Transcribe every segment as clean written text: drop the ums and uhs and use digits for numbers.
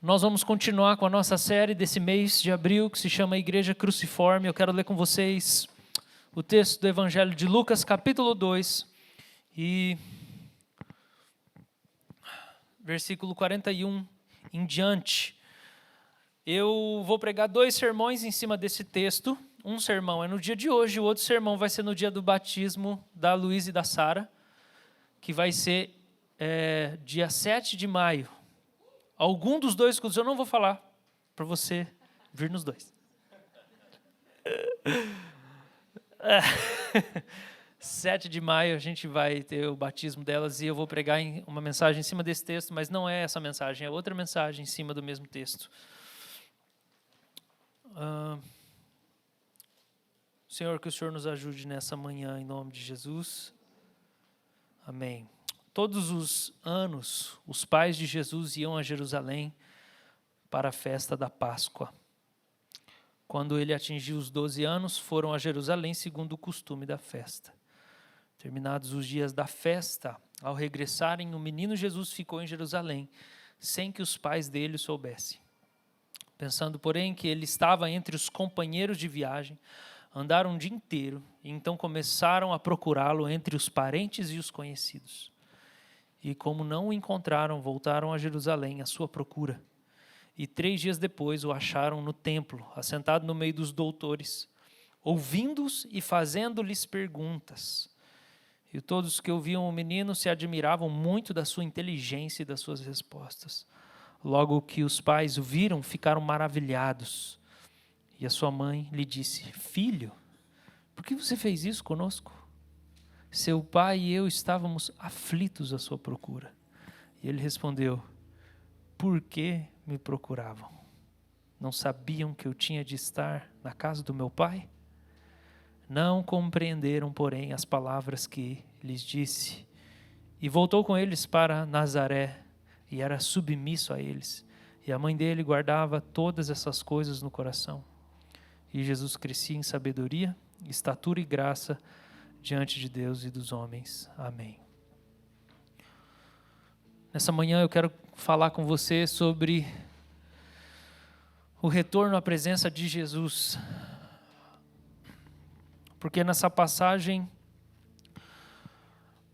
Nós vamos continuar com a nossa série desse mês de abril, que se chama Igreja Cruciforme. Eu quero ler com vocês o texto do Evangelho de Lucas, capítulo 2, e versículo 41 em diante. Eu vou pregar 2 sermões em cima desse texto. Um sermão é no dia de hoje, o outro sermão vai ser no dia do batismo da Luísa e da Sara, que vai ser dia 7 de maio. Algum dos dois cultos eu não vou falar para você vir nos dois. 7 de maio a gente vai ter o batismo delas e eu vou pregar uma mensagem em cima desse texto, mas não é essa mensagem, é outra mensagem em cima do mesmo texto. Senhor, que o Senhor nos ajude nessa manhã, em nome de Jesus. Amém. Todos os anos, os pais de Jesus iam a Jerusalém para a festa da Páscoa. Quando ele atingiu os 12 anos, foram a Jerusalém segundo o costume da festa. Terminados os dias da festa, ao regressarem, o menino Jesus ficou em Jerusalém, sem que os pais dele soubessem. Pensando, porém, que ele estava entre os companheiros de viagem, andaram um dia inteiro e então começaram a procurá-lo entre os parentes e os conhecidos. E como não o encontraram, voltaram a Jerusalém à sua procura. E 3 dias depois o acharam no templo, assentado no meio dos doutores, ouvindo-os e fazendo-lhes perguntas. E todos que ouviam o menino se admiravam muito da sua inteligência e das suas respostas. Logo que os pais o viram, ficaram maravilhados. E a sua mãe lhe disse: Filho, por que você fez isso conosco? Seu pai e eu estávamos aflitos à sua procura. E ele respondeu: Por que me procuravam? Não sabiam que eu tinha de estar na casa do meu pai? Não compreenderam, porém, as palavras que lhes disse. E voltou com eles para Nazaré, e era submisso a eles. E a mãe dele guardava todas essas coisas no coração. E Jesus crescia em sabedoria, estatura e graça diante de Deus e dos homens. Amém. Nessa manhã eu quero falar com você sobre o retorno à presença de Jesus. Porque nessa passagem,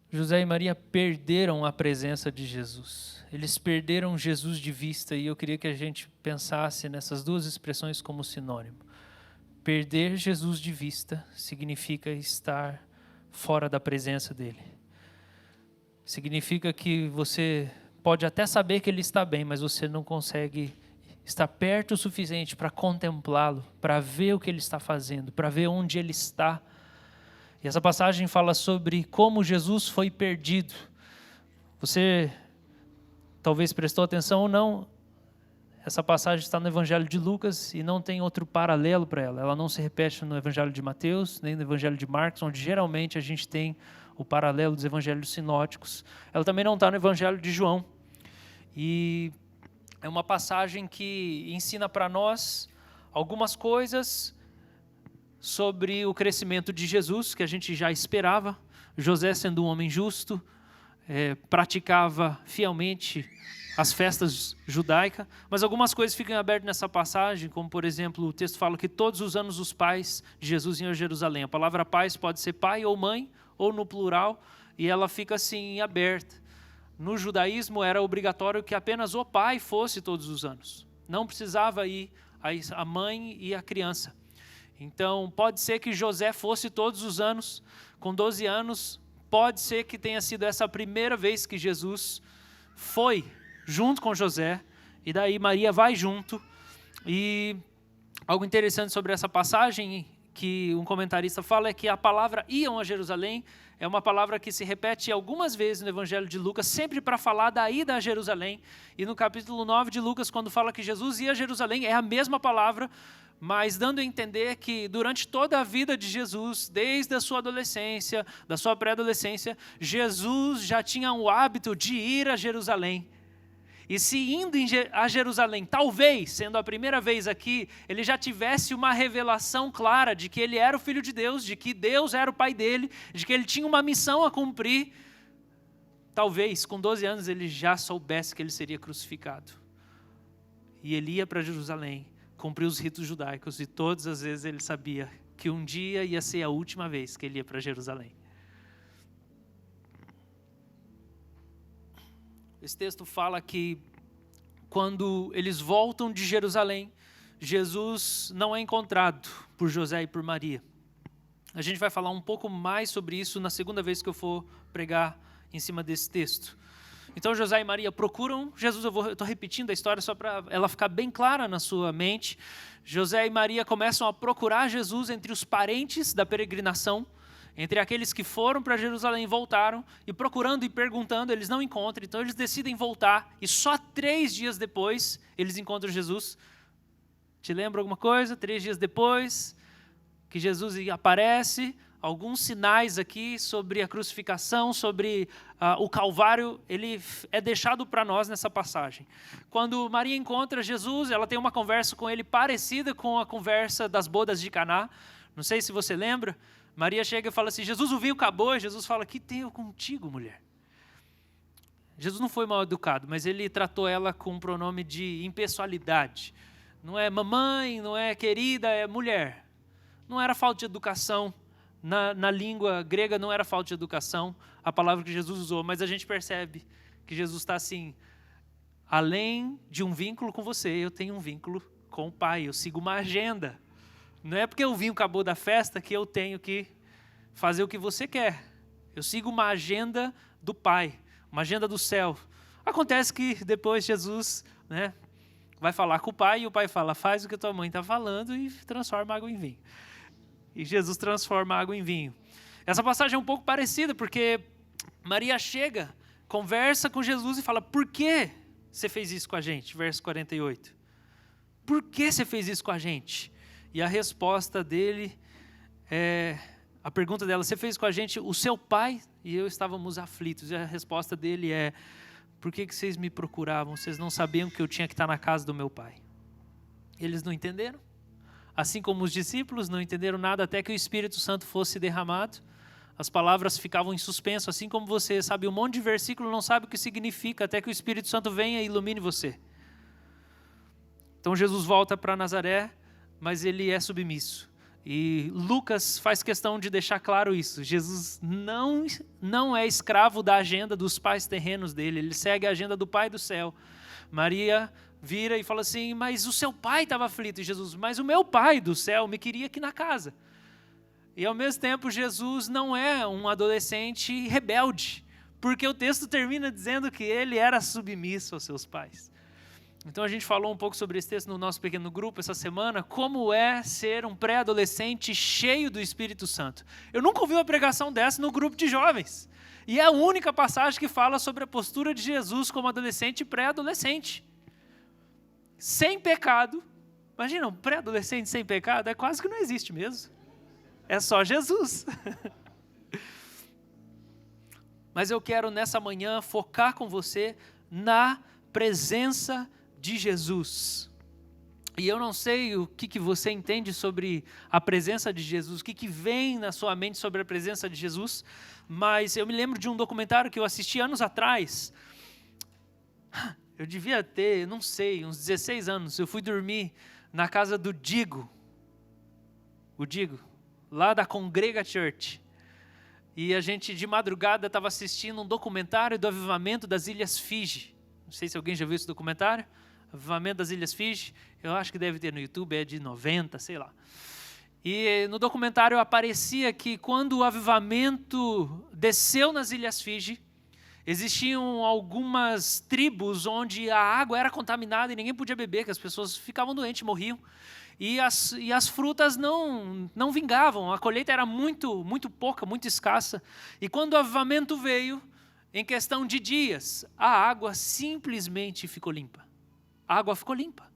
José e Maria perderam a presença de Jesus. Eles perderam Jesus de vista e eu queria que a gente pensasse nessas 2 expressões como sinônimo. Perder Jesus de vista significa estar fora da presença dele. Significa que você pode até saber que ele está bem, mas você não consegue estar perto o suficiente para contemplá-lo, para ver o que ele está fazendo, para ver onde ele está. E essa passagem fala sobre como Jesus foi perdido. Você talvez prestou atenção ou não, essa passagem está no Evangelho de Lucas e não tem outro paralelo para ela. Ela não se repete no Evangelho de Mateus, nem no Evangelho de Marcos, onde geralmente a gente tem o paralelo dos Evangelhos sinóticos. Ela também não está no Evangelho de João. E é uma passagem que ensina para nós algumas coisas sobre o crescimento de Jesus, que a gente já esperava. José, sendo um homem justo, praticava fielmente as festas judaicas, mas algumas coisas ficam abertas nessa passagem, como por exemplo, o texto fala que todos os anos os pais de Jesus iam a Jerusalém. A palavra pais pode ser pai ou mãe, ou no plural, e ela fica assim aberta. No judaísmo era obrigatório que apenas o pai fosse todos os anos. Não precisava ir a mãe e a criança. Então pode ser que José fosse todos os anos, com 12 anos, pode ser que tenha sido essa a primeira vez que Jesus foi junto com José, e daí Maria vai junto. E algo interessante sobre essa passagem que um comentarista fala é que a palavra iam a Jerusalém é uma palavra que se repete algumas vezes no Evangelho de Lucas, sempre para falar da ida a Jerusalém. E no capítulo 9 de Lucas, quando fala que Jesus ia a Jerusalém, é a mesma palavra, mas dando a entender que durante toda a vida de Jesus, desde a sua adolescência, da sua pré-adolescência, Jesus já tinha o hábito de ir a Jerusalém. E se indo a Jerusalém, talvez, sendo a primeira vez aqui, ele já tivesse uma revelação clara de que ele era o Filho de Deus, de que Deus era o Pai dele, de que ele tinha uma missão a cumprir, talvez com 12 anos ele já soubesse que ele seria crucificado. E ele ia para Jerusalém, cumprir os ritos judaicos, e todas as vezes ele sabia que um dia ia ser a última vez que ele ia para Jerusalém. Esse texto fala que quando eles voltam de Jerusalém, Jesus não é encontrado por José e por Maria. A gente vai falar um pouco mais sobre isso na segunda vez que eu for pregar em cima desse texto. Então José e Maria procuram Jesus. Eu estou repetindo a história só para ela ficar bem clara na sua mente. José e Maria começam a procurar Jesus entre os parentes da peregrinação, entre aqueles que foram para Jerusalém e voltaram, e procurando e perguntando, eles não encontram. Então eles decidem voltar, e só 3 dias depois eles encontram Jesus. Te lembra alguma coisa? 3 dias depois que Jesus aparece, alguns sinais aqui sobre a crucificação, sobre o Calvário, ele é deixado para nós nessa passagem. Quando Maria encontra Jesus, ela tem uma conversa com ele parecida com a conversa das bodas de Caná. Não sei se você lembra. Maria chega e fala assim: Jesus, o vinho acabou. E Jesus fala: que tenho contigo, mulher? Jesus não foi mal educado, mas ele tratou ela com um pronome de impessoalidade. Não é mamãe, não é querida, é mulher. Não era falta de educação. Na língua grega não era falta de educação a palavra que Jesus usou, mas a gente percebe que Jesus está assim: além de um vínculo com você, eu tenho um vínculo com o Pai, eu sigo uma agenda. Não é porque o vinho acabou da festa que eu tenho que fazer o que você quer. Eu sigo uma agenda do Pai, uma agenda do céu. Acontece que depois Jesus, vai falar com o Pai, e o Pai fala: faz o que a tua mãe está falando e transforma água em vinho. E Jesus transforma a água em vinho. Essa passagem é um pouco parecida, porque Maria chega, conversa com Jesus e fala: por que você fez isso com a gente? Verso 48. Por que você fez isso com a gente? E a resposta dele a pergunta dela: você fez com a gente, o seu pai e eu estávamos aflitos. E a resposta dele é: por que vocês me procuravam? Vocês não sabiam que eu tinha que estar na casa do meu pai. Eles não entenderam. Assim como os discípulos não entenderam nada até que o Espírito Santo fosse derramado. As palavras ficavam em suspenso, assim como você sabe um monte de versículo, não sabe o que significa, até que o Espírito Santo venha e ilumine você. Então Jesus volta para Nazaré, mas ele é submisso. E Lucas faz questão de deixar claro isso. Jesus não é escravo da agenda dos pais terrenos dele, ele segue a agenda do Pai do céu. Maria vira e fala assim: mas o seu pai estava aflito. E Jesus: mas o meu pai do céu me queria aqui na casa. E ao mesmo tempo Jesus não é um adolescente rebelde, porque o texto termina dizendo que ele era submisso aos seus pais. Então a gente falou um pouco sobre esse texto no nosso pequeno grupo essa semana, como é ser um pré-adolescente cheio do Espírito Santo. Eu nunca ouvi uma pregação dessa no grupo de jovens. E é a única passagem que fala sobre a postura de Jesus como adolescente e pré-adolescente. Sem pecado. Imagina, um pré-adolescente sem pecado, é quase que não existe mesmo. É só Jesus. Mas eu quero nessa manhã focar com você na presença de Jesus. E eu não sei o que você entende sobre a presença de Jesus, o que vem na sua mente sobre a presença de Jesus, mas eu me lembro de um documentário que eu assisti anos atrás. Eu devia ter, não sei, uns 16 anos. Eu fui dormir na casa do Digo. O Digo, lá da Congrega Church. E a gente, de madrugada, estava assistindo um documentário do avivamento das Ilhas Fiji. Não sei se alguém já viu esse documentário. Avivamento das Ilhas Fiji. Eu acho que deve ter no YouTube, é de 90, sei lá. E no documentário aparecia que quando o avivamento desceu nas Ilhas Fiji, existiam algumas tribos onde a água era contaminada e ninguém podia beber, que as pessoas ficavam doentes, morriam. E as frutas não vingavam, a colheita era muito pouca, muito escassa. E quando o avivamento veio, em questão de dias, a água simplesmente ficou limpa. A água ficou limpa.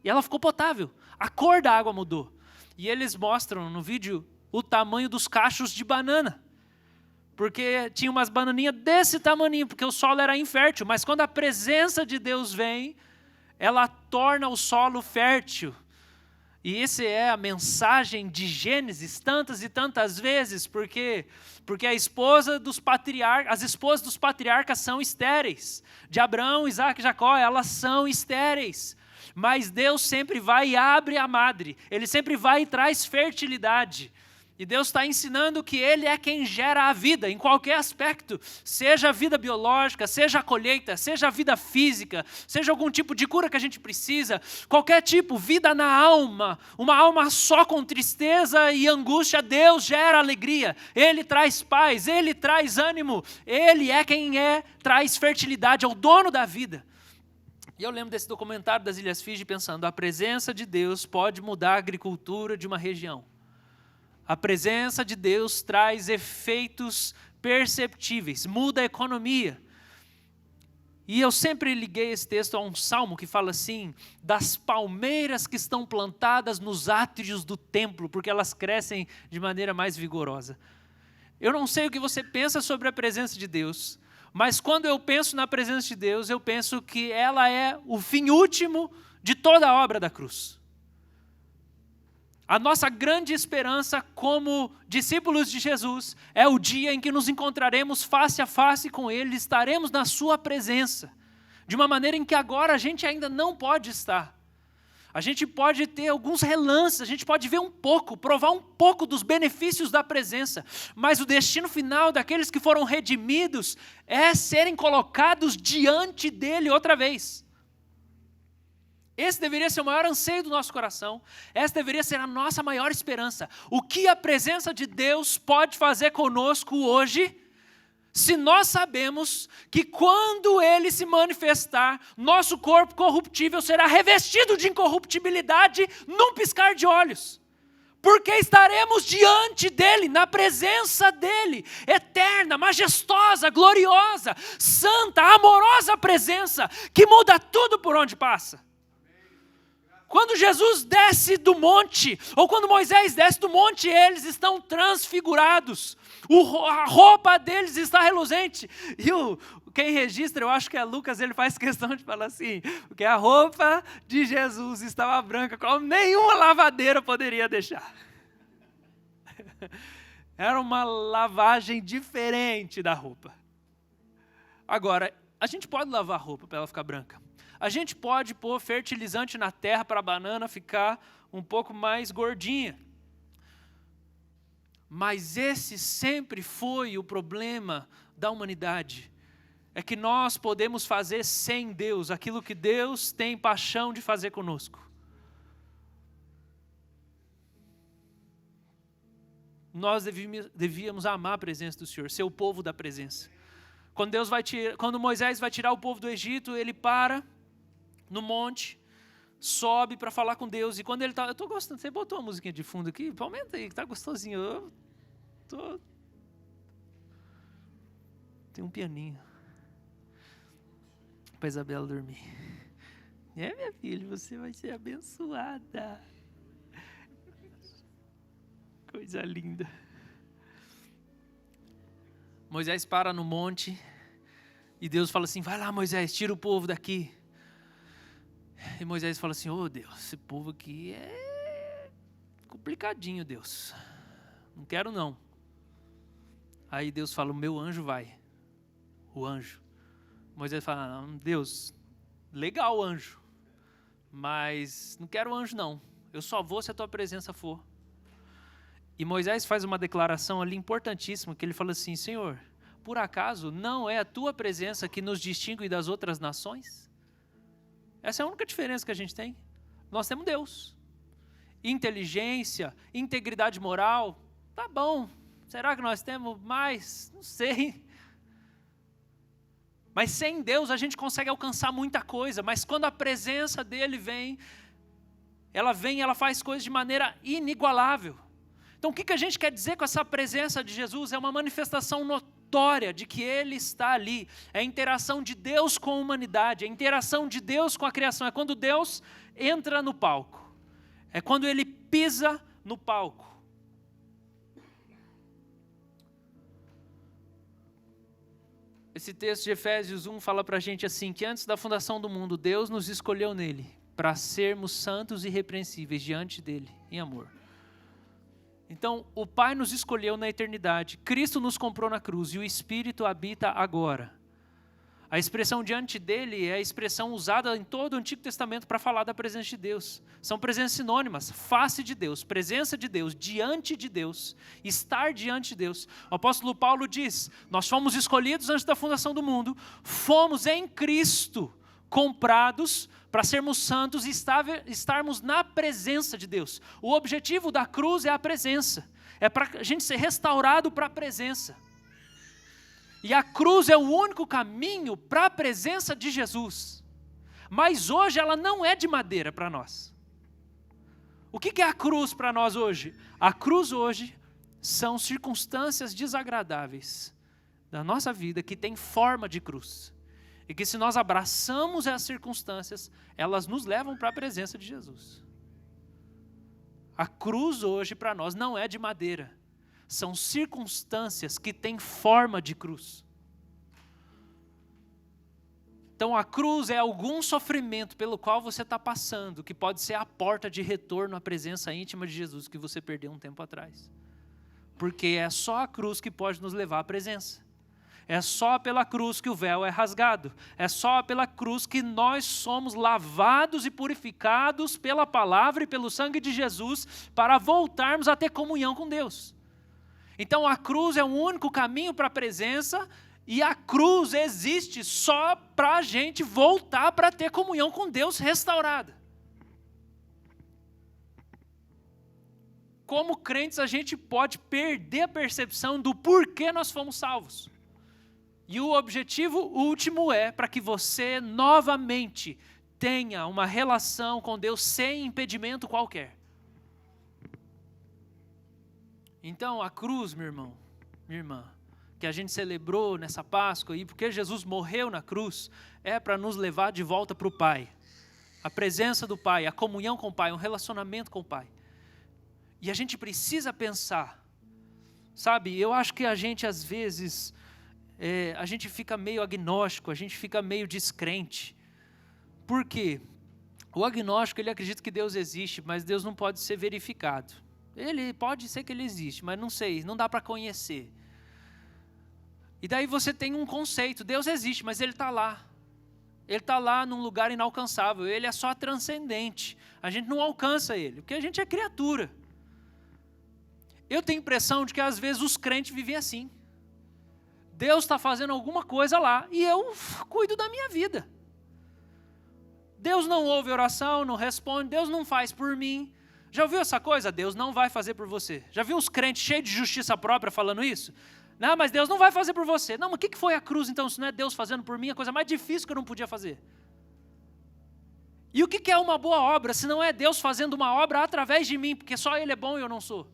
E ela ficou potável. A cor da água mudou. E eles mostram no vídeo o tamanho dos cachos de banana. Porque tinha umas bananinhas desse tamaninho, porque o solo era infértil. Mas quando a presença de Deus vem, ela torna o solo fértil. E essa é a mensagem de Gênesis tantas e tantas vezes, porque as esposas dos patriarcas são estéreis. De Abraão, Isaac e Jacó, elas são estéreis. Mas Deus sempre vai e abre a madre. Ele sempre vai e traz fertilidade. E Deus está ensinando que Ele é quem gera a vida, em qualquer aspecto. Seja a vida biológica, seja a colheita, seja a vida física, seja algum tipo de cura que a gente precisa. Qualquer tipo, vida na alma. Uma alma só com tristeza e angústia, Deus gera alegria. Ele traz paz, Ele traz ânimo. Ele é quem traz fertilidade, é o dono da vida. E eu lembro desse documentário das Ilhas Fiji pensando, a presença de Deus pode mudar a agricultura de uma região. A presença de Deus traz efeitos perceptíveis, muda a economia. E eu sempre liguei esse texto a um salmo que fala assim, das palmeiras que estão plantadas nos átrios do templo, porque elas crescem de maneira mais vigorosa. Eu não sei o que você pensa sobre a presença de Deus, mas quando eu penso na presença de Deus, eu penso que ela é o fim último de toda a obra da cruz. A nossa grande esperança como discípulos de Jesus é o dia em que nos encontraremos face a face com Ele, estaremos na Sua presença, de uma maneira em que agora a gente ainda não pode estar. A gente pode ter alguns relances, a gente pode ver um pouco, provar um pouco dos benefícios da presença, mas o destino final daqueles que foram redimidos é serem colocados diante dEle outra vez. Esse deveria ser o maior anseio do nosso coração. Essa deveria ser a nossa maior esperança. O que a presença de Deus pode fazer conosco hoje, se nós sabemos que quando Ele se manifestar, nosso corpo corruptível será revestido de incorruptibilidade num piscar de olhos. Porque estaremos diante dEle, na presença dEle, eterna, majestosa, gloriosa, santa, amorosa presença, que muda tudo por onde passa. Quando Jesus desce do monte, ou quando Moisés desce do monte, eles estão transfigurados. A roupa deles está reluzente. E quem registra, eu acho que é Lucas, ele faz questão de falar assim, porque a roupa de Jesus estava branca, como nenhuma lavadeira poderia deixar. Era uma lavagem diferente da roupa. Agora, a gente pode lavar a roupa para ela ficar branca. A gente pode pôr fertilizante na terra para a banana ficar um pouco mais gordinha. Mas esse sempre foi o problema da humanidade. É que nós podemos fazer sem Deus aquilo que Deus tem paixão de fazer conosco. Nós devíamos amar a presença do Senhor, ser o povo da presença. Quando Moisés vai tirar o povo do Egito, ele para no monte, sobe para falar com Deus. E quando ele está... Eu estou gostando. Você botou a musiquinha de fundo aqui? Aumenta aí, que está gostosinho. Tem um pianinho. Para Isabela dormir. Minha filha, você vai ser abençoada. Coisa linda. Moisés para no monte. E Deus fala assim, vai lá Moisés, tira o povo daqui. E Moisés fala assim, Deus, esse povo aqui é complicadinho, Deus. Não quero não. Aí Deus fala, o meu anjo vai. O anjo. Moisés fala, não, Deus, legal o anjo. Mas não quero o anjo não. Eu só vou se a tua presença for. E Moisés faz uma declaração ali importantíssima, que ele fala assim, Senhor, por acaso não é a tua presença que nos distingue das outras nações? Essa é a única diferença que a gente tem. Nós temos Deus. Inteligência, integridade moral, tá bom. Será que nós temos mais? Não sei. Mas sem Deus a gente consegue alcançar muita coisa. Mas quando a presença dele vem, ela faz coisas de maneira inigualável. Então o que a gente quer dizer com essa presença de Jesus? É uma manifestação notória de que Ele está ali. É a interação de Deus com a humanidade, é a interação de Deus com a criação. É quando Deus entra no palco. É quando Ele pisa no palco. Esse texto de Efésios 1 fala para a gente assim, que antes da fundação do mundo, Deus nos escolheu nele para sermos santos e irrepreensíveis diante dele, em amor. Então, o Pai nos escolheu na eternidade, Cristo nos comprou na cruz e o Espírito habita agora. A expressão diante dele é a expressão usada em todo o Antigo Testamento para falar da presença de Deus. São presenças sinônimas, face de Deus, presença de Deus, diante de Deus, estar diante de Deus. O apóstolo Paulo diz, nós fomos escolhidos antes da fundação do mundo, fomos em Cristo comprados para sermos santos e estarmos na presença de Deus. O objetivo da cruz é a presença, é para a gente ser restaurado para a presença. E a cruz é o único caminho para a presença de Jesus. Mas hoje ela não é de madeira para nós. O que é a cruz para nós hoje? A cruz hoje são circunstâncias desagradáveis da nossa vida que têm forma de cruz. E que se nós abraçamos essas circunstâncias, elas nos levam para a presença de Jesus. A cruz hoje para nós não é de madeira. São circunstâncias que têm forma de cruz. Então a cruz é algum sofrimento pelo qual você está passando, que pode ser a porta de retorno à presença íntima de Jesus que você perdeu um tempo atrás. Porque é só a cruz que pode nos levar à presença. É só pela cruz que o véu é rasgado. É só pela cruz que nós somos lavados e purificados pela palavra e pelo sangue de Jesus para voltarmos a ter comunhão com Deus. Então a cruz é o único caminho para a presença e a cruz existe só para a gente voltar para ter comunhão com Deus restaurada. Como crentes a gente pode perder a percepção do porquê nós fomos salvos. E o objetivo último é para que você novamente tenha uma relação com Deus sem impedimento qualquer. Então, a cruz, meu irmão, minha irmã, que a gente celebrou nessa Páscoa, e porque Jesus morreu na cruz, é para nos levar de volta para o Pai. A presença do Pai, a comunhão com o Pai, um relacionamento com o Pai. E a gente precisa pensar, sabe, eu acho que a gente às vezes, a gente fica meio agnóstico, a gente fica meio descrente. Por quê? O agnóstico, ele acredita que Deus existe, mas Deus não pode ser verificado. Ele pode ser que ele existe, mas não sei, não dá para conhecer. E daí você tem um conceito, Deus existe, mas Ele está lá. Ele está lá num lugar inalcançável, Ele é só transcendente. A gente não alcança Ele, porque a gente é criatura. Eu tenho a impressão de que às vezes os crentes vivem assim. Deus está fazendo alguma coisa lá e eu cuido da minha vida. Deus não ouve oração, não responde, Deus não faz por mim. Já ouviu essa coisa? Deus não vai fazer por você. Já viu uns crentes cheios de justiça própria falando isso? Não, mas Deus não vai fazer por você. Não, mas o que foi a cruz então, se não é Deus fazendo por mim? A coisa mais difícil que eu não podia fazer. E o que é uma boa obra, se não é Deus fazendo uma obra através de mim, porque só Ele é bom e eu não sou?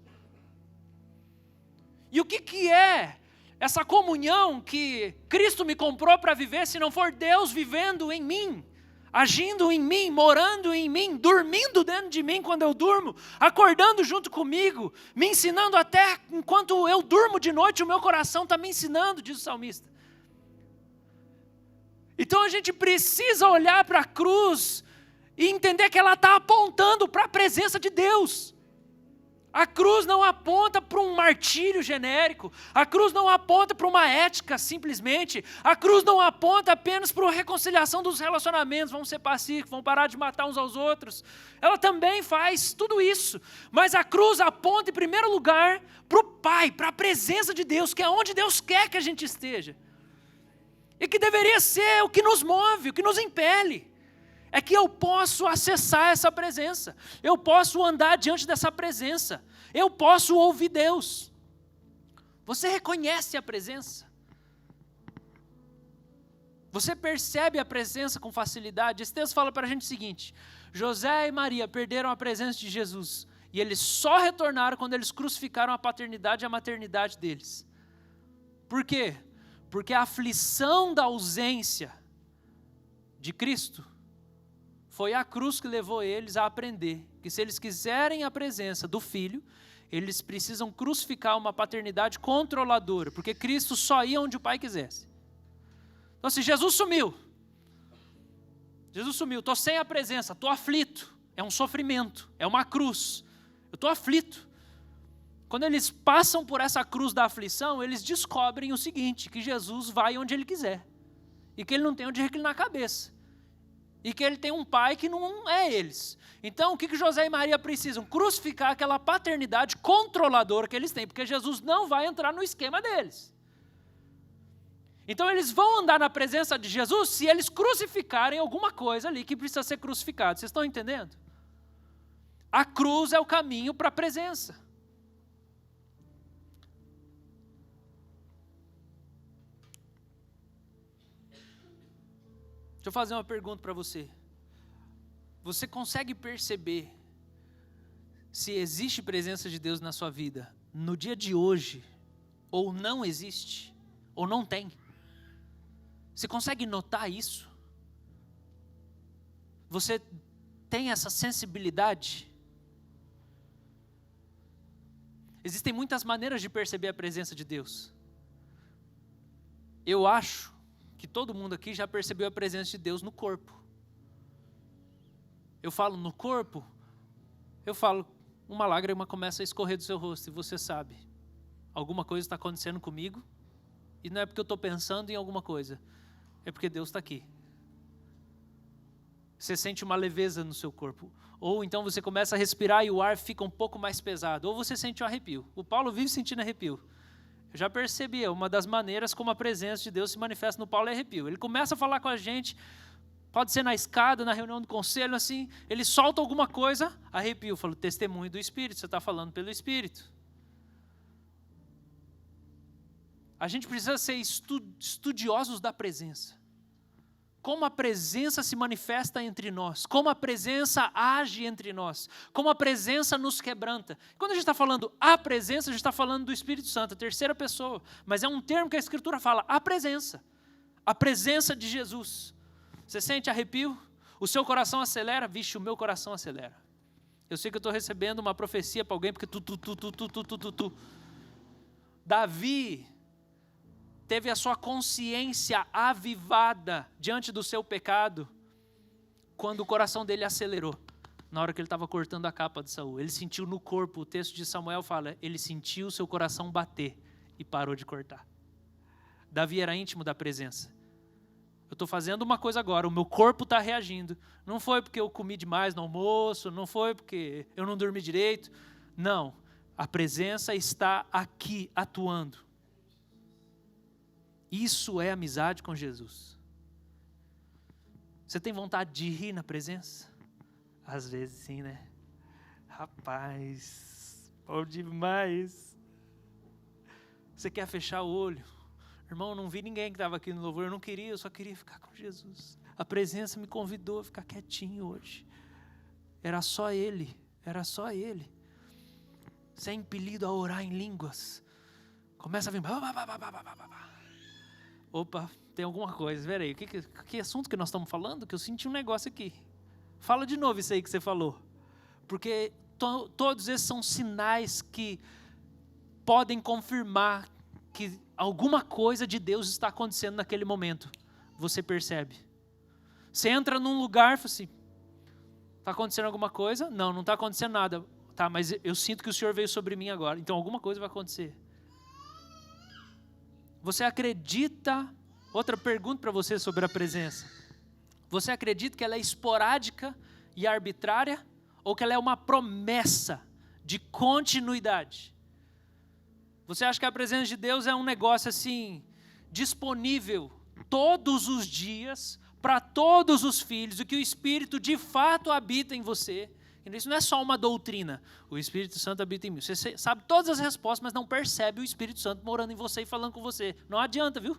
E o que é essa comunhão que Cristo me comprou para viver, se não for Deus vivendo em mim? Agindo em mim, morando em mim, dormindo dentro de mim quando eu durmo, acordando junto comigo, me ensinando até enquanto eu durmo de noite, o meu coração está me ensinando, diz o salmista. Então a gente precisa olhar para a cruz e entender que ela está apontando para a presença de Deus. A cruz não aponta para um martírio genérico, a cruz não aponta para uma ética simplesmente, a cruz não aponta apenas para a reconciliação dos relacionamentos, vamos ser pacíficos, vamos parar de matar uns aos outros. Ela também faz tudo isso, mas a cruz aponta em primeiro lugar para o Pai, para a presença de Deus, que é onde Deus quer que a gente esteja. E que deveria ser o que nos move, o que nos impele. É que eu posso acessar essa presença, eu posso andar diante dessa presença, eu posso ouvir Deus. Você reconhece a presença? Você percebe a presença com facilidade? Esse texto fala para a gente o seguinte: José e Maria perderam a presença de Jesus, e eles só retornaram quando eles crucificaram a paternidade e a maternidade deles. Por quê? Porque a aflição da ausência de Cristo foi a cruz que levou eles a aprender que se eles quiserem a presença do Filho, eles precisam crucificar uma paternidade controladora, porque Cristo só ia onde o Pai quisesse. Então assim, Jesus sumiu, estou sem a presença, estou aflito, é um sofrimento, é uma cruz, eu estou aflito. Quando eles passam por essa cruz da aflição, eles descobrem o seguinte, que Jesus vai onde Ele quiser. e que ele não tem onde reclinar a cabeça, e que ele tem um pai que não é eles. Então, o que José e Maria precisam? Crucificar aquela paternidade controladora que eles têm, porque Jesus não vai entrar no esquema deles. Então, eles vão andar na presença de Jesus se eles crucificarem alguma coisa ali que precisa ser crucificado. Vocês estão entendendo? A cruz é o caminho para a presença. Deixa eu fazer uma pergunta para você. Você consegue perceber se existe presença de Deus na sua vida no dia de hoje, ou não existe, ou não tem? Você consegue notar isso? Você tem essa sensibilidade? Existem muitas maneiras de perceber a presença de Deus. Eu acho que todo mundo aqui já percebeu a presença de Deus no corpo. Eu falo no corpo, eu falo, uma lágrima começa a escorrer do seu rosto e você sabe, alguma coisa está acontecendo comigo, e não é porque eu estou pensando em alguma coisa, é porque Deus está aqui. Você sente uma leveza no seu corpo, ou então você começa a respirar e o ar fica um pouco mais pesado, ou você sente um arrepio. O Paulo vive sentindo arrepio. Eu já percebi, uma das maneiras como a presença de Deus se manifesta no Paulo é arrepio. Ele começa a falar com a gente, pode ser na escada, na reunião do conselho, assim, ele solta alguma coisa, arrepio. Eu falo, testemunho do Espírito, você está falando pelo Espírito. A gente precisa ser estudiosos da presença. Como a presença se manifesta entre nós, como a presença age entre nós, como a presença nos quebranta. Quando a gente está falando a presença, a gente está falando do Espírito Santo, a terceira pessoa, mas é um termo que a Escritura fala, a presença de Jesus. Você sente arrepio? O seu coração acelera? Vixe, o meu coração acelera. Eu sei que eu estou recebendo uma profecia para alguém, porque Davi teve a sua consciência avivada diante do seu pecado, quando o coração dele acelerou, na hora que ele estava cortando a capa de Saul. Ele sentiu no corpo, o texto de Samuel fala, ele sentiu o seu coração bater e parou de cortar. Davi era íntimo da presença. Eu estou fazendo uma coisa agora, o meu corpo está reagindo. Não foi porque eu comi demais no almoço, não foi porque eu não dormi direito. Não, a presença está aqui atuando. Isso é amizade com Jesus. Você tem vontade de rir na presença? Às vezes sim, né? Rapaz, bom demais. Você quer fechar o olho? Irmão, eu não vi ninguém que estava aqui no louvor, eu não queria, eu só queria ficar com Jesus. A presença me convidou a ficar quietinho hoje. Era só Ele, era só Ele. Você é impelido a orar em línguas. Começa a vir... Opa, tem alguma coisa, peraí, que assunto que nós estamos falando? Que eu senti um negócio aqui. Fala de novo isso aí que você falou. Porque todos esses são sinais que podem confirmar que alguma coisa de Deus está acontecendo naquele momento. Você percebe. Você entra num lugar e fala assim, está acontecendo alguma coisa? Não está acontecendo nada. Tá, mas eu sinto que o Senhor veio sobre mim agora, então alguma coisa vai acontecer. Você acredita, outra pergunta para você sobre a presença. Você acredita que ela é esporádica e arbitrária? Ou que ela é uma promessa de continuidade? Você acha que a presença de Deus é um negócio assim, disponível todos os dias, para todos os filhos, e que o Espírito de fato habita em você? Isso não é só uma doutrina. O Espírito Santo habita em mim. Você sabe todas as respostas, mas não percebe o Espírito Santo morando em você e falando com você. Não adianta, viu?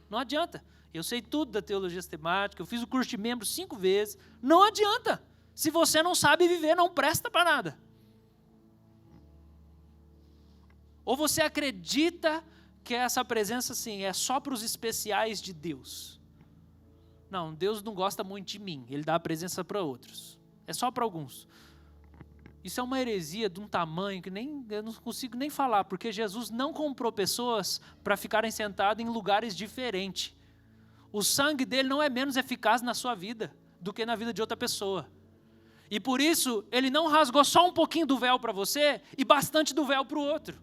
Não adianta. Eu sei tudo da teologia sistemática, eu fiz o curso de membro 5 vezes. Não adianta. Se você não sabe viver, não presta para nada. Ou você acredita que essa presença, assim, é só para os especiais de Deus? Não, Deus não gosta muito de mim. Ele dá a presença para outros. É só para alguns. Isso é uma heresia de um tamanho que eu não consigo nem falar, porque Jesus não comprou pessoas para ficarem sentadas em lugares diferentes. O sangue dele não é menos eficaz na sua vida do que na vida de outra pessoa. E por isso, ele não rasgou só um pouquinho do véu para você e bastante do véu para o outro.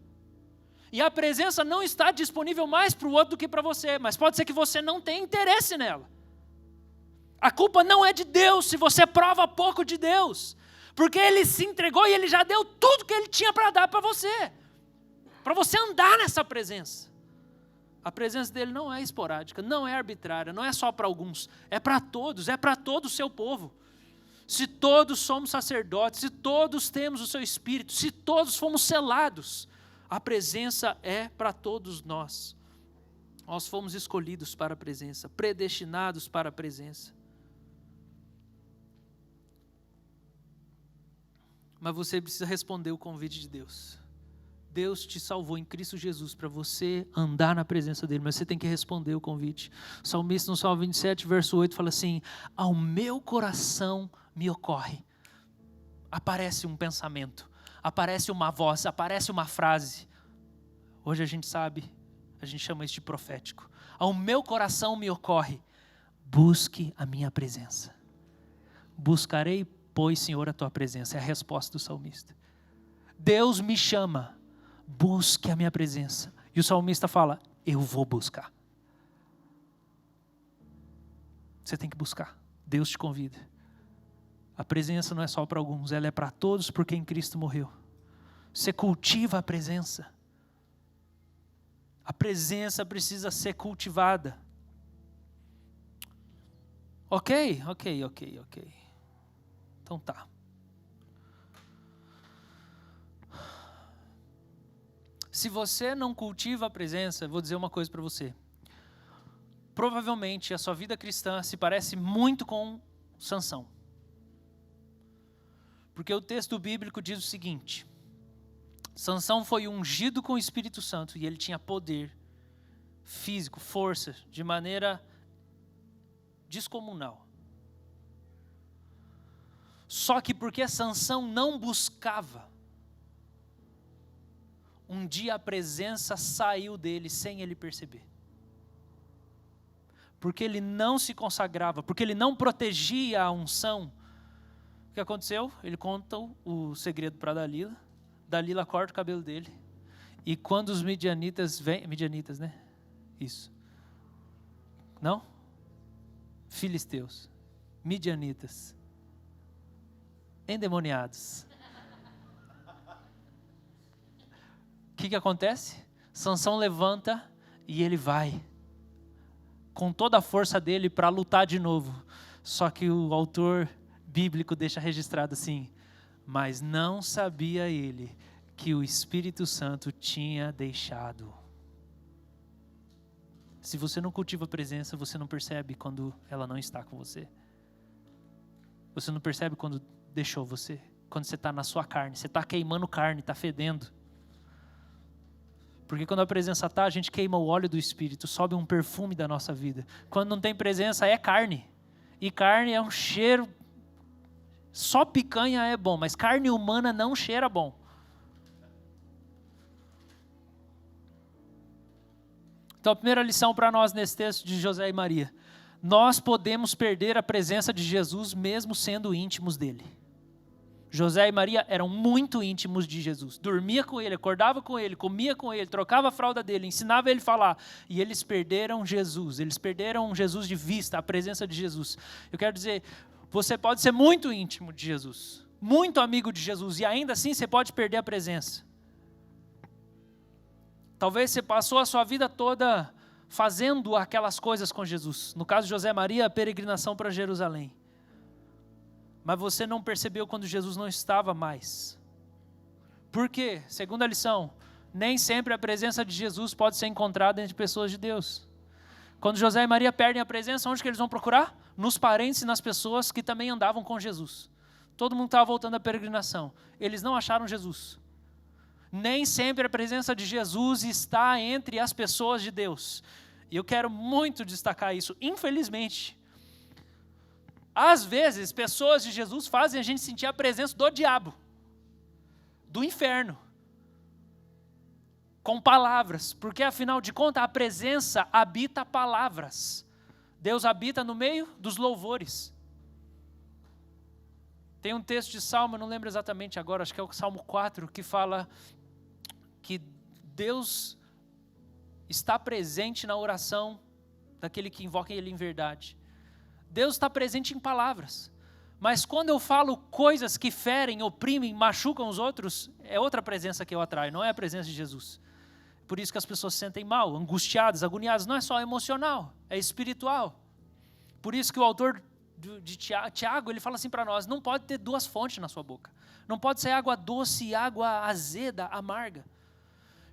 e a presença não está disponível mais para o outro do que para você, mas pode ser que você não tenha interesse nela. A culpa não é de Deus se você prova pouco de Deus, porque Ele se entregou e Ele já deu tudo que Ele tinha para dar para você andar nessa presença. A presença dele não é esporádica, não é arbitrária, não é só para alguns, é para todos, é para todo o seu povo. Se todos somos sacerdotes, se todos temos o seu Espírito, se todos fomos selados, a presença é para todos nós. Nós fomos escolhidos para a presença, predestinados para a presença. Mas você precisa responder o convite de Deus. Deus te salvou em Cristo Jesus para você andar na presença dele, mas você tem que responder o convite. O salmista no Salmo 27, verso 8, fala assim: ao meu coração me ocorre. Aparece um pensamento, aparece uma voz, aparece uma frase. Hoje a gente sabe, a gente chama isso de profético. Ao meu coração me ocorre: busque a minha presença. Buscarei, pois, Senhor, a tua presença. É a resposta do salmista. Deus me chama. Busque a minha presença. E o salmista fala: eu vou buscar. Você tem que buscar. Deus te convida. A presença não é só para alguns, ela é para todos, porque em Cristo morreu. Você cultiva a presença. A presença precisa ser cultivada. Ok. Então tá. Se você não cultiva a presença, eu vou dizer uma coisa para você. Provavelmente a sua vida cristã se parece muito com Sansão. Porque o texto bíblico diz o seguinte: Sansão foi ungido com o Espírito Santo e ele tinha poder físico, força, de maneira descomunal. Só que porque Sansão não buscava, um dia a presença saiu dele sem ele perceber. Porque ele não se consagrava, porque ele não protegia a unção. O que aconteceu? Ele conta o segredo para Dalila. Dalila corta o cabelo dele. E quando os midianitas vêm... Midianitas, né? Isso. Não? Filisteus. Midianitas. Endemoniados. O que acontece? Sansão levanta e ele vai com toda a força dele para lutar de novo. Só que o autor bíblico deixa registrado assim: mas não sabia ele que o Espírito Santo tinha deixado. Se você não cultiva a presença, você não percebe quando ela não está com você. Você não percebe quando deixou você. Quando você está na sua carne, você está queimando carne, está fedendo. Porque quando a presença está, a gente queima o óleo do Espírito, sobe um perfume da nossa vida. Quando não tem presença, é carne. E carne é um cheiro. Só picanha é bom, mas carne humana não cheira bom. Então a primeira lição para nós nesse texto de José e Maria: nós podemos perder a presença de Jesus mesmo sendo íntimos dele. José e Maria eram muito íntimos de Jesus. Dormia com ele, acordava com ele, comia com ele, trocava a fralda dele, ensinava ele a falar. E eles perderam Jesus. Eles perderam Jesus de vista, a presença de Jesus. Eu quero dizer, você pode ser muito íntimo de Jesus, muito amigo de Jesus, e ainda assim você pode perder a presença. Talvez você passou a sua vida toda fazendo aquelas coisas com Jesus. No caso de José e Maria, a peregrinação para Jerusalém. Mas você não percebeu quando Jesus não estava mais. Por quê? Segunda lição: nem sempre a presença de Jesus pode ser encontrada entre pessoas de Deus. Quando José e Maria perdem a presença, onde que eles vão procurar? Nos parentes e nas pessoas que também andavam com Jesus. Todo mundo estava voltando da peregrinação. Eles não acharam Jesus. Nem sempre a presença de Jesus está entre as pessoas de Deus. E eu quero muito destacar isso. Infelizmente, às vezes, pessoas de Jesus fazem a gente sentir a presença do diabo, do inferno, com palavras, porque afinal de contas a presença habita palavras. Deus habita no meio dos louvores. Tem um texto de Salmo, eu não lembro exatamente agora, acho que é o Salmo 4, que fala que Deus está presente na oração daquele que invoca Ele em verdade. Deus está presente em palavras. Mas quando eu falo coisas que ferem, oprimem, machucam os outros, é outra presença que eu atraio, não é a presença de Jesus. Por isso que as pessoas se sentem mal, angustiadas, agoniadas. Não é só emocional, é espiritual. Por isso que o autor de Tiago, ele fala assim para nós, não pode ter duas fontes na sua boca. Não pode ser água doce e água azeda, amarga.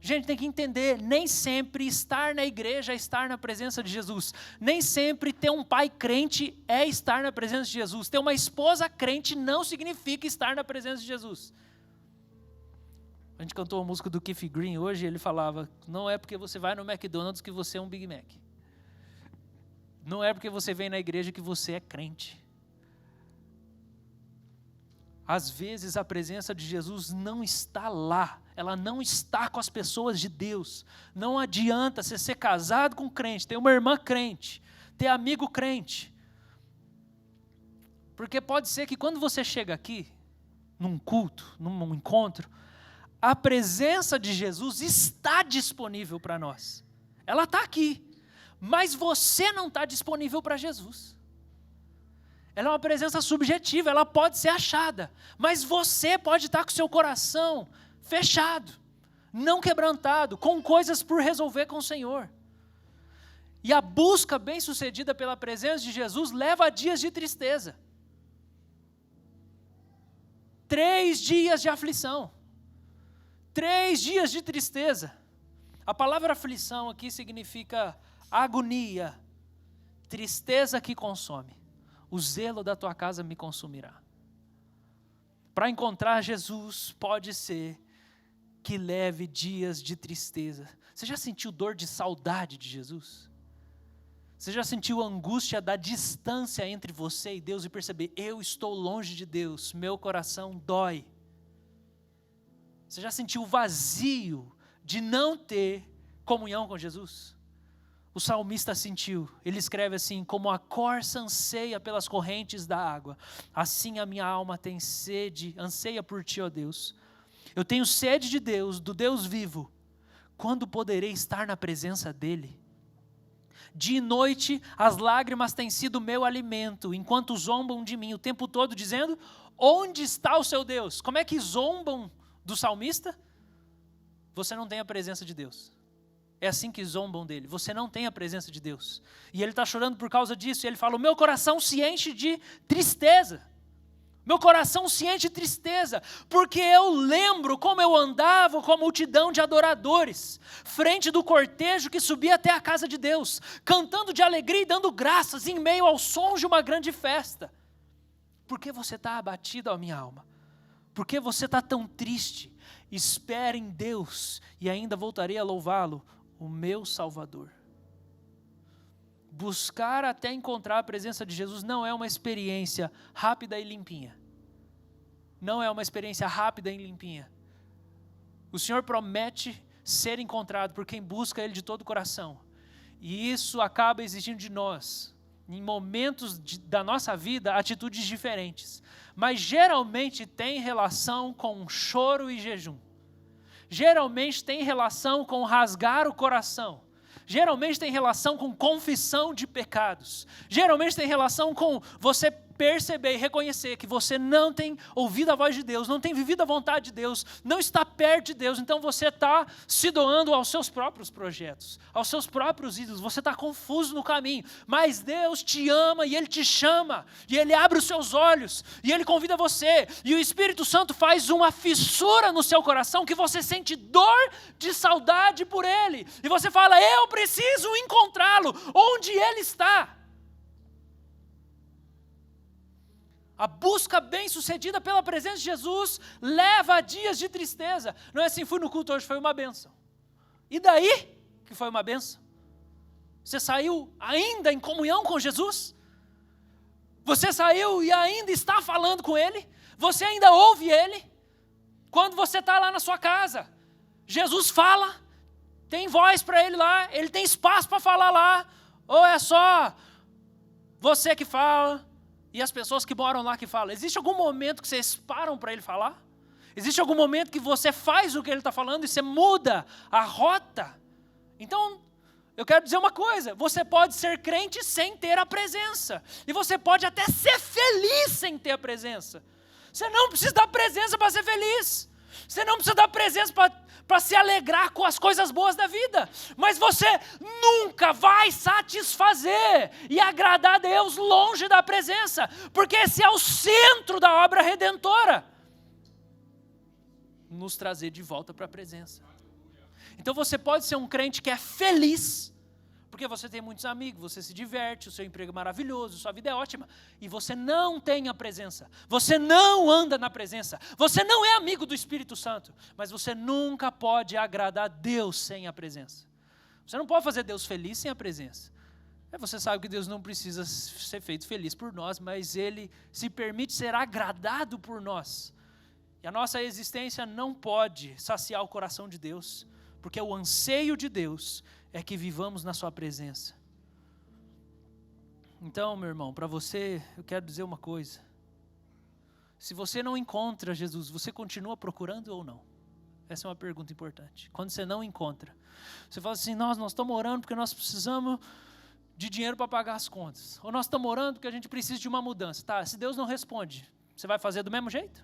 Gente, tem que entender, nem sempre estar na igreja é estar na presença de Jesus. Nem sempre ter um pai crente é estar na presença de Jesus. Ter uma esposa crente não significa estar na presença de Jesus. A gente cantou a música do Keith Green hoje, ele falava, não é porque você vai no McDonald's que você é um Big Mac. Não é porque você vem na igreja que você é crente. Às vezes a presença de Jesus não está lá, ela não está com as pessoas de Deus. Não adianta você ser casado com crente, ter uma irmã crente, ter amigo crente. Porque pode ser que quando você chega aqui, num culto, num encontro, a presença de Jesus está disponível para nós. Ela está aqui, mas você não está disponível para Jesus. Ela é uma presença subjetiva, ela pode ser achada, mas você pode estar com o seu coração fechado, não quebrantado, com coisas por resolver com o Senhor. E a busca bem-sucedida pela presença de Jesus leva a dias de tristeza. 3 dias de aflição. 3 dias de tristeza. A palavra aflição aqui significa agonia, tristeza que consome. O zelo da tua casa me consumirá. Para encontrar Jesus, pode ser que leve dias de tristeza. Você já sentiu dor de saudade de Jesus? Você já sentiu a angústia da distância entre você e Deus e perceber, eu estou longe de Deus, meu coração dói? Você já sentiu o vazio de não ter comunhão com Jesus? O salmista sentiu, ele escreve assim, como a corça anseia pelas correntes da água, assim a minha alma tem sede, anseia por ti, ó Deus. Eu tenho sede de Deus, do Deus vivo. Quando poderei estar na presença dEle? Dia e noite as lágrimas têm sido meu alimento, enquanto zombam de mim o tempo todo, dizendo, onde está o seu Deus? Como é que zombam do salmista? Você não tem a presença de Deus. É assim que zombam dele. Você não tem a presença de Deus. E ele está chorando por causa disso. E ele fala, o meu coração se enche de tristeza. Meu coração se enche de tristeza. Porque eu lembro como eu andava com a multidão de adoradores. Frente do cortejo que subia até a casa de Deus. Cantando de alegria e dando graças em meio aos sons de uma grande festa. Por que você está abatido, ó minha alma? Por que você está tão triste? Espere em Deus e ainda voltarei a louvá-lo. O meu Salvador. Buscar até encontrar a presença de Jesus não é uma experiência rápida e limpinha. Não é uma experiência rápida e limpinha. O Senhor promete ser encontrado por quem busca Ele de todo o coração. E isso acaba exigindo de nós, em momentos da nossa vida, atitudes diferentes. Mas geralmente tem relação com choro e jejum. Geralmente tem relação com rasgar o coração. Geralmente tem relação com confissão de pecados. Geralmente tem relação com você perceber e reconhecer que você não tem ouvido a voz de Deus, não tem vivido a vontade de Deus, não está perto de Deus, então você está se doando aos seus próprios projetos, aos seus próprios ídolos, você está confuso no caminho, mas Deus te ama e Ele te chama, e Ele abre os seus olhos, e Ele convida você, e o Espírito Santo faz uma fissura no seu coração, que você sente dor de saudade por Ele, e você fala, eu preciso encontrá-lo, onde Ele está. A busca bem-sucedida pela presença de Jesus leva a dias de tristeza. Não é assim, fui no culto hoje, foi uma bênção. E daí que foi uma bênção? Você saiu ainda em comunhão com Jesus? Você saiu e ainda está falando com Ele? Você ainda ouve Ele? Quando você está lá na sua casa, Jesus fala, tem voz para Ele lá, Ele tem espaço para falar lá, ou é só você que fala? E as pessoas que moram lá que falam, existe algum momento que vocês param para Ele falar? Existe algum momento que você faz o que ele está falando e você muda a rota. Então, eu quero dizer uma coisa, você pode ser crente sem ter a presença. E você pode até ser feliz sem ter a presença. Você não precisa da presença para ser feliz. Você não precisa da presença para se alegrar com as coisas boas da vida. Mas você nunca vai satisfazer e agradar a Deus longe da presença. Porque esse é o centro da obra redentora. Nos trazer de volta para a presença. Então você pode ser um crente que é feliz, porque você tem muitos amigos, você se diverte, o seu emprego é maravilhoso, sua vida é ótima, e você não tem a presença, você não anda na presença, você não é amigo do Espírito Santo, mas você nunca pode agradar a Deus sem a presença. Você não pode fazer Deus feliz sem a presença. Você sabe que Deus não precisa ser feito feliz por nós, mas Ele se permite ser agradado por nós. E a nossa existência não pode saciar o coração de Deus, porque o anseio de Deus é que vivamos na sua presença. Então, meu irmão, para você, eu quero dizer uma coisa. Se você não encontra Jesus, você continua procurando ou não? Essa é uma pergunta importante. Quando você não encontra, você fala assim, nós estamos orando porque nós precisamos de dinheiro para pagar as contas. Ou nós estamos orando porque a gente precisa de uma mudança. Tá, se Deus não responde, você vai fazer do mesmo jeito?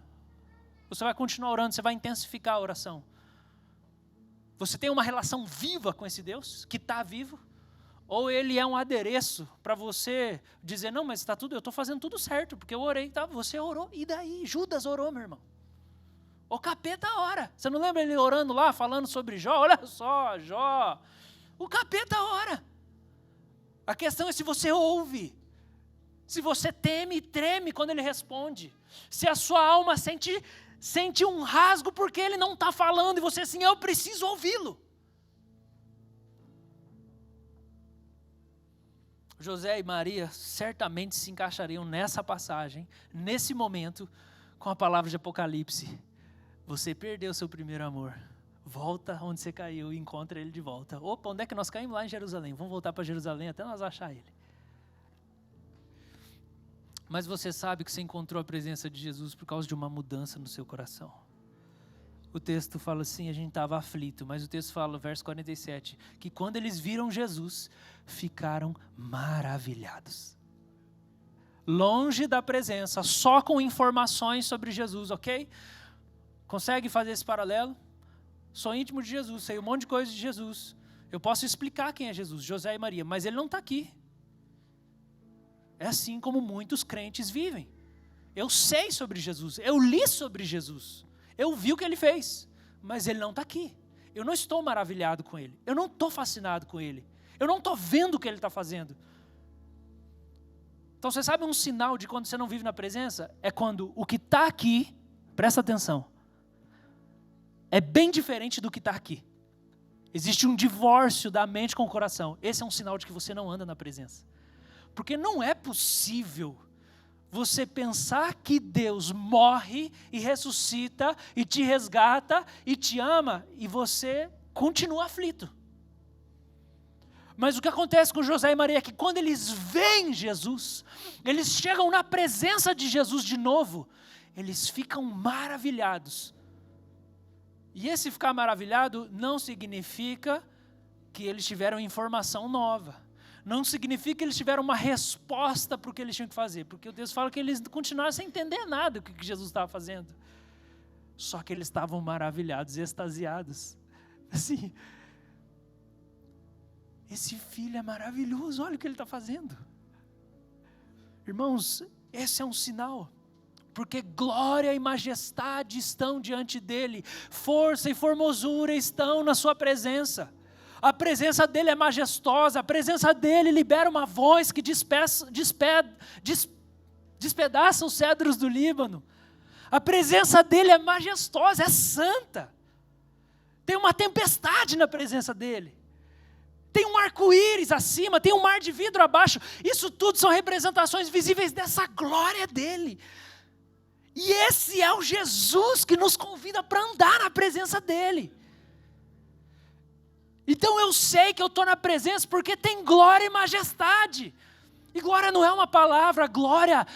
Ou você vai continuar orando, você vai intensificar a oração? Você tem uma relação viva com esse Deus, que está vivo? Ou ele é um adereço para você dizer, não, mas está tudo, eu estou fazendo tudo certo, porque eu orei, tá? Você orou, e daí? Judas orou, meu irmão. O capeta ora. Você não lembra ele orando lá, falando sobre Jó? Olha só, Jó. O capeta ora. A questão é se você ouve, se você teme e treme quando ele responde, se a sua alma sente um rasgo porque ele não está falando e você assim, eu preciso ouvi-lo. José e Maria certamente se encaixariam nessa passagem, nesse momento, com a palavra de Apocalipse. Você perdeu seu primeiro amor. Volta onde você caiu e encontra ele de volta. Opa, onde é que nós caímos? Lá em Jerusalém. Vamos voltar para Jerusalém até nós achar ele. Mas você sabe que você encontrou a presença de Jesus por causa de uma mudança no seu coração. O texto fala assim, a gente estava aflito, mas o texto fala, verso 47, que quando eles viram Jesus, ficaram maravilhados. Longe da presença, só com informações sobre Jesus, ok? Consegue fazer esse paralelo? Sou íntimo de Jesus, sei um monte de coisa de Jesus. Eu posso explicar quem é Jesus, José e Maria, mas ele não está aqui. É assim como muitos crentes vivem. Eu sei sobre Jesus, eu li sobre Jesus, eu vi o que ele fez, mas ele não está aqui. Eu não estou maravilhado com ele, eu não estou fascinado com ele, eu não estou vendo o que ele está fazendo. Então você sabe um sinal de quando você não vive na presença? É quando o que está aqui, presta atenção, é bem diferente do que está aqui. Existe um divórcio da mente com o coração. Esse é um sinal de que você não anda na presença. Porque não é possível você pensar que Deus morre e ressuscita e te resgata e te ama e você continua aflito. Mas o que acontece com José e Maria é que quando eles veem Jesus, eles chegam na presença de Jesus de novo, eles ficam maravilhados. E esse ficar maravilhado não significa que eles tiveram informação nova. Não significa que eles tiveram uma resposta para o que eles tinham que fazer. Porque o texto fala que eles continuaram sem entender nada do que Jesus estava fazendo. Só que eles estavam maravilhados e extasiados. Assim, esse filho é maravilhoso, olha o que ele está fazendo. Irmãos, esse é um sinal. Porque glória e majestade estão diante dele. Força e formosura estão na sua presença. A presença dele é majestosa, a presença dele libera uma voz que despedaça os cedros do Líbano. A presença dele é majestosa, é santa. Tem uma tempestade na presença dele. Tem um arco-íris acima, tem um mar de vidro abaixo. Isso tudo são representações visíveis dessa glória dele. E esse é o Jesus que nos convida para andar na presença dele. Então eu sei que eu estou na presença porque tem glória e majestade. E glória não é uma palavra, glória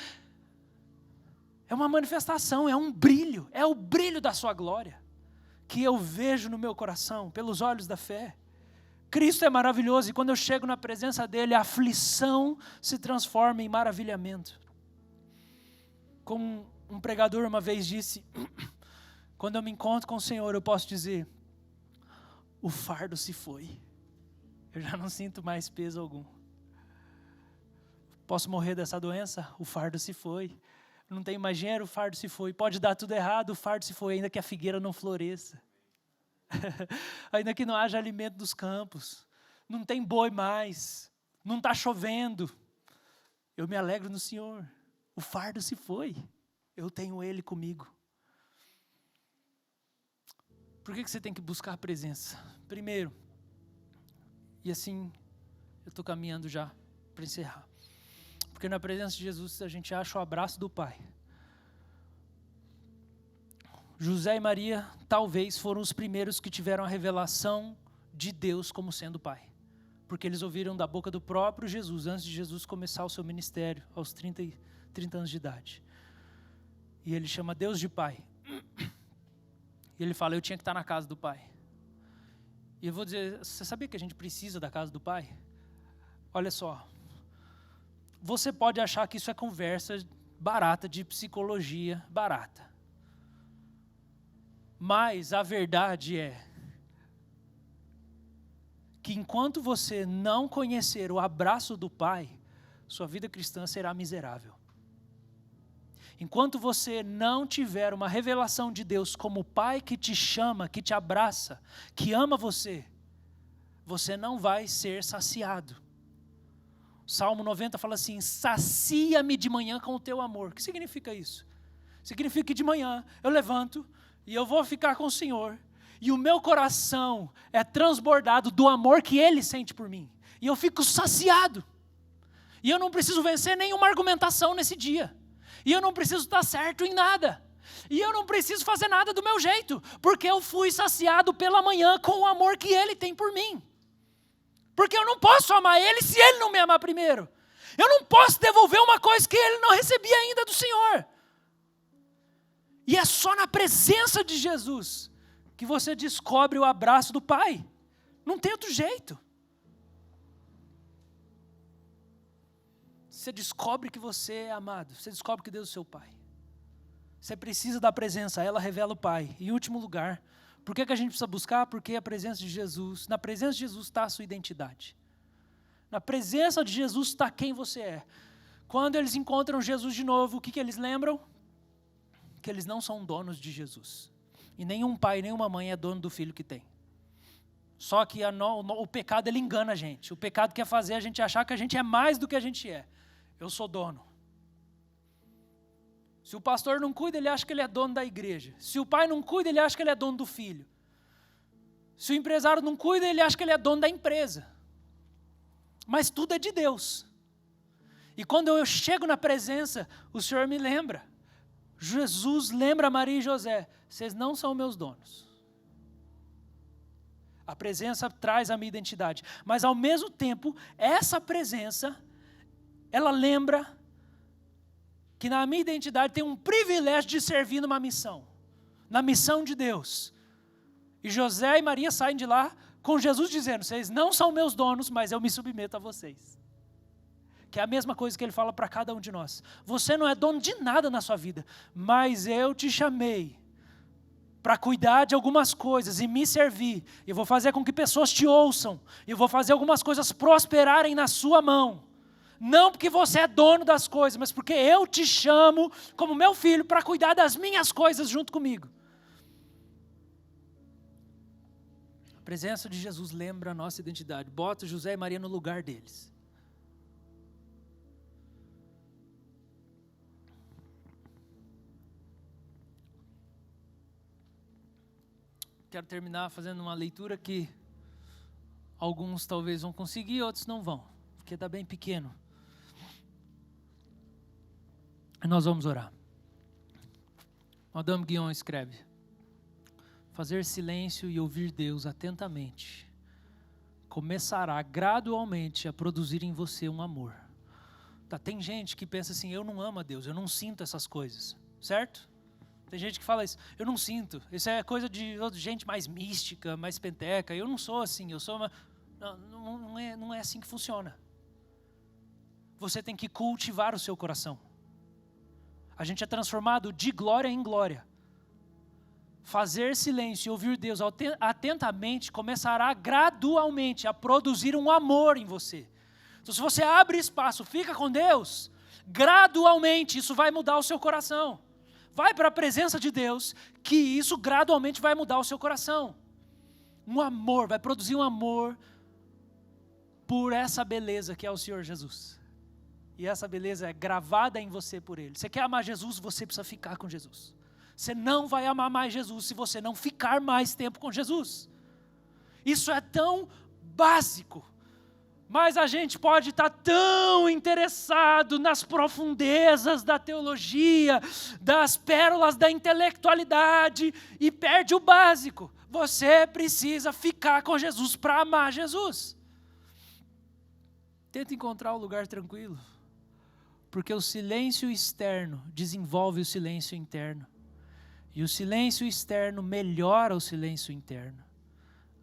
É uma manifestação, é um brilho, é o brilho da sua glória, que eu vejo no meu coração, pelos olhos da fé. Cristo é maravilhoso e quando eu chego na presença dEle, a aflição se transforma em maravilhamento. Como um pregador uma vez disse, quando eu me encontro com o Senhor, eu posso dizer, o fardo se foi. Eu já não sinto mais peso algum. Posso morrer dessa doença? O fardo se foi. Não tenho mais dinheiro? O fardo se foi. Pode dar tudo errado? O fardo se foi, ainda que a figueira não floresça. Ainda que não haja alimento dos campos. Não tem boi mais. Não está chovendo. Eu me alegro no Senhor. O fardo se foi. Eu tenho Ele comigo. Por que você tem que buscar a presença? Primeiro, e assim, eu estou caminhando já para encerrar. Porque na presença de Jesus a gente acha o abraço do Pai. José e Maria talvez foram os primeiros que tiveram a revelação de Deus como sendo Pai. Porque eles ouviram da boca do próprio Jesus, antes de Jesus começar o seu ministério, aos 30 anos de idade. E ele chama Deus de Pai. E ele fala, eu tinha que estar na casa do Pai. E eu vou dizer, você sabia que a gente precisa da casa do Pai? Olha só. Você pode achar que isso é conversa barata, de psicologia barata. Mas a verdade é que enquanto você não conhecer o abraço do Pai, sua vida cristã será miserável. Enquanto você não tiver uma revelação de Deus como Pai que te chama, que te abraça, que ama você, você não vai ser saciado. Salmo 90 fala assim, sacia-me de manhã com o teu amor. O que significa isso? Significa que de manhã eu levanto e eu vou ficar com o Senhor. E o meu coração é transbordado do amor que Ele sente por mim. E eu fico saciado. E eu não preciso vencer nenhuma argumentação nesse dia. E eu não preciso estar certo em nada. E eu não preciso fazer nada do meu jeito. Porque eu fui saciado pela manhã com o amor que Ele tem por mim. Porque eu não posso amar Ele se Ele não me amar primeiro. Eu não posso devolver uma coisa que Ele não recebia ainda do Senhor. E é só na presença de Jesus que você descobre o abraço do Pai. Não tem outro jeito. Você descobre que você é amado. Você descobre que Deus é o seu Pai. Você precisa da presença, ela revela o Pai. Em último lugar, por que a gente precisa buscar? Porque a presença de Jesus, na presença de Jesus está a sua identidade. Na presença de Jesus está quem você é. Quando eles encontram Jesus de novo, o que eles lembram? Que eles não são donos de Jesus. E nenhum pai, nenhuma mãe é dono do filho que tem. Só que o pecado ele engana a gente. O pecado quer fazer a gente achar que a gente é mais do que a gente é. Eu sou dono. Se o pastor não cuida, ele acha que ele é dono da igreja. Se o pai não cuida, ele acha que ele é dono do filho. Se o empresário não cuida, ele acha que ele é dono da empresa. Mas tudo é de Deus. E quando eu chego na presença, o Senhor me lembra. Jesus lembra Maria e José, vocês não são meus donos. A presença traz a minha identidade. Mas ao mesmo tempo, essa presença, ela lembra que na minha identidade tem um privilégio de servir numa missão. Na missão de Deus. E José e Maria saem de lá com Jesus dizendo, vocês não são meus donos, mas eu me submeto a vocês. Que é a mesma coisa que ele fala para cada um de nós. Você não é dono de nada na sua vida, mas eu te chamei para cuidar de algumas coisas e me servir. Eu vou fazer com que pessoas te ouçam. Eu vou fazer algumas coisas prosperarem na sua mão. Não porque você é dono das coisas, mas porque eu te chamo como meu filho para cuidar das minhas coisas junto comigo. A presença de Jesus lembra a nossa identidade. Bota José e Maria no lugar deles. Quero terminar fazendo uma leitura que alguns talvez vão conseguir, outros não vão, porque está bem pequeno. E nós vamos orar. Madame Guion escreve: fazer silêncio e ouvir Deus atentamente começará gradualmente a produzir em você um amor. Tá, tem gente que pensa assim, eu não amo a Deus, eu não sinto essas coisas. certo? Tem gente que fala isso, eu não sinto, isso é coisa de gente mais mística, mais penteca, eu não sou assim, eu sou uma... Não é assim que funciona. Você tem que cultivar o seu coração. A gente é transformado de glória em glória. Fazer silêncio e ouvir Deus atentamente começará gradualmente a produzir um amor em você. Então, se você abre espaço, fica com Deus, gradualmente isso vai mudar o seu coração. Vai para a presença de Deus, que isso gradualmente vai mudar o seu coração. Um amor, vai produzir um amor por essa beleza que é o Senhor Jesus. E essa beleza é gravada em você por Ele. Você quer amar Jesus, você precisa ficar com Jesus. Você não vai amar mais Jesus se você não ficar mais tempo com Jesus. Isso é tão básico. Mas a gente pode estar tão interessado nas profundezas da teologia, das pérolas da intelectualidade, e perde o básico. Você precisa ficar com Jesus para amar Jesus. Tenta encontrar um lugar tranquilo, porque o silêncio externo desenvolve o silêncio interno. E o silêncio externo melhora o silêncio interno,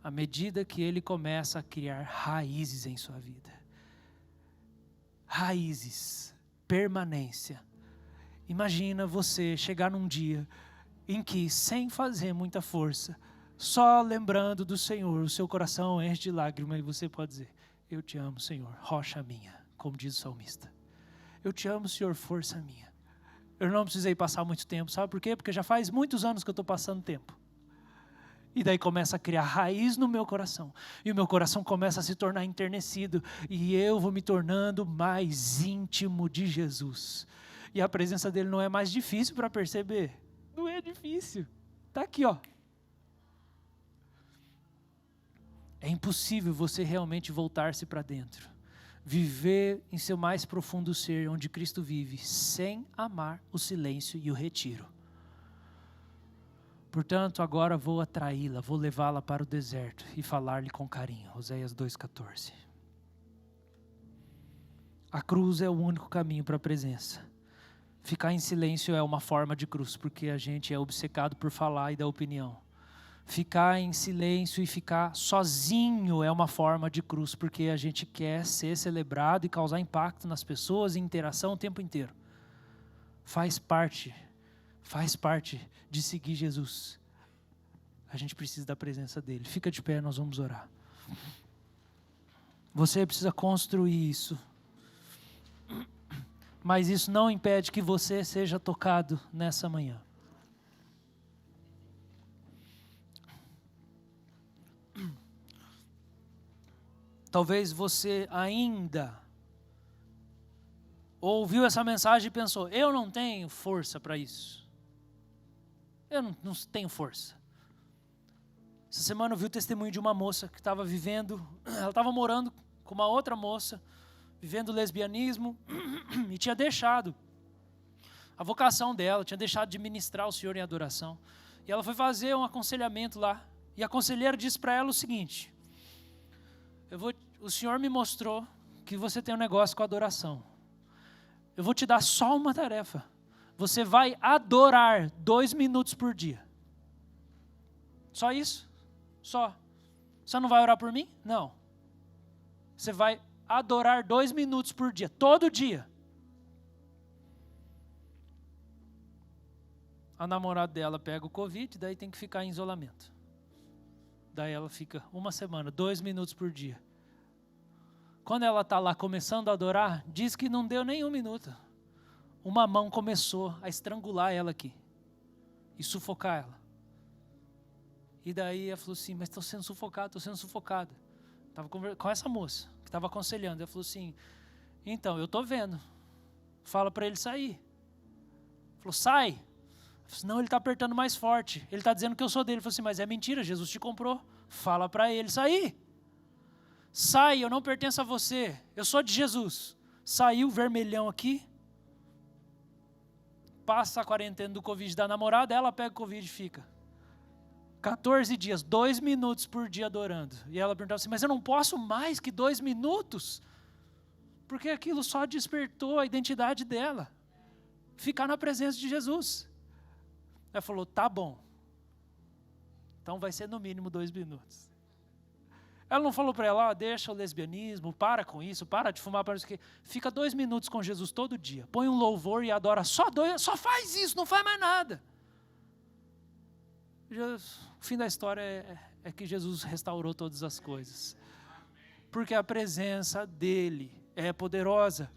à medida que ele começa a criar raízes em sua vida. Raízes, permanência. Imagina você chegar num dia em que, sem fazer muita força, só lembrando do Senhor, o seu coração enche de lágrimas e você pode dizer, eu te amo, Senhor, rocha minha, como diz o salmista. Eu te amo, Senhor, força minha. Eu não precisei passar muito tempo, sabe por quê? Porque já faz muitos anos que eu estou passando tempo. E daí começa a criar raiz no meu coração. E o meu coração começa a se tornar enternecido. E eu vou me tornando mais íntimo de Jesus. E a presença dele não é mais difícil para perceber. Não é difícil. Está aqui, ó. É impossível você realmente voltar-se para dentro. Viver em seu mais profundo ser, onde Cristo vive, sem amar o silêncio e o retiro. Portanto, agora vou atraí-la, vou levá-la para o deserto e falar-lhe com carinho. Oséias 2,14. A cruz é o único caminho para a presença. Ficar em silêncio é uma forma de cruz, porque a gente é obcecado por falar e dar opinião. Ficar em silêncio e ficar sozinho é uma forma de cruz, porque a gente quer ser celebrado e causar impacto nas pessoas e interação o tempo inteiro. Faz parte de seguir Jesus. A gente precisa da presença dele. Fica de pé, nós vamos orar. Você precisa construir isso. Mas isso não impede que você seja tocado nessa manhã. Talvez você ainda ouviu essa mensagem e pensou, eu não tenho força para isso. Eu não tenho força. Essa semana eu vi o testemunho de uma moça que estava vivendo, ela estava morando com uma outra moça, vivendo lesbianismo, e tinha deixado a vocação dela, tinha deixado de ministrar o Senhor em adoração. E ela foi fazer um aconselhamento lá, e a conselheira disse para ela o seguinte, o Senhor me mostrou que você tem um negócio com adoração. Eu vou te dar só uma tarefa. Você vai adorar 2 minutos por dia. Só isso? Só. Você não vai orar por mim? Não. Você vai adorar 2 minutos por dia, todo dia. A namorada dela pega o Covid, daí tem que ficar em isolamento. Daí ela fica 1 semana, 2 minutos por dia. Quando ela está lá começando a adorar, diz que não deu nem 1 minuto. Uma mão começou a estrangular ela aqui e sufocar ela. E daí ela falou assim, mas estou sendo sufocado. Estava com essa moça que estava aconselhando. Ela falou assim, então, eu estou vendo. Fala para ele sair. Falou, sai. Falei, não, ele está apertando mais forte. Ele está dizendo que eu sou dele. Eu falei assim, mas é mentira, Jesus te comprou. Fala para ele sair. Sai, eu não pertenço a você. Eu sou de Jesus. Saiu vermelhão aqui. Passa a quarentena do Covid da namorada, ela pega o Covid e fica 14 dias, 2 minutos por dia adorando. E ela perguntava assim, mas eu não posso mais que 2 minutos? Porque aquilo só despertou a identidade dela. Ficar na presença de Jesus. Ela falou, tá bom. Então vai ser no mínimo 2 minutos. Ela não falou para ela, deixa o lesbianismo, para com isso, para de fumar, para isso que fica 2 minutos com Jesus todo dia. Põe um louvor e adora só faz isso, não faz mais nada. O fim da história é que Jesus restaurou todas as coisas. Porque a presença dele é poderosa.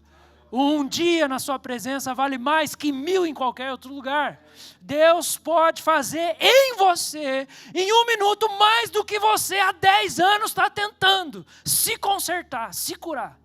Um dia na sua presença vale mais que 1000 em qualquer outro lugar. Deus pode fazer em você, em 1 minuto, mais do que você há 10 anos está tentando se consertar, se curar.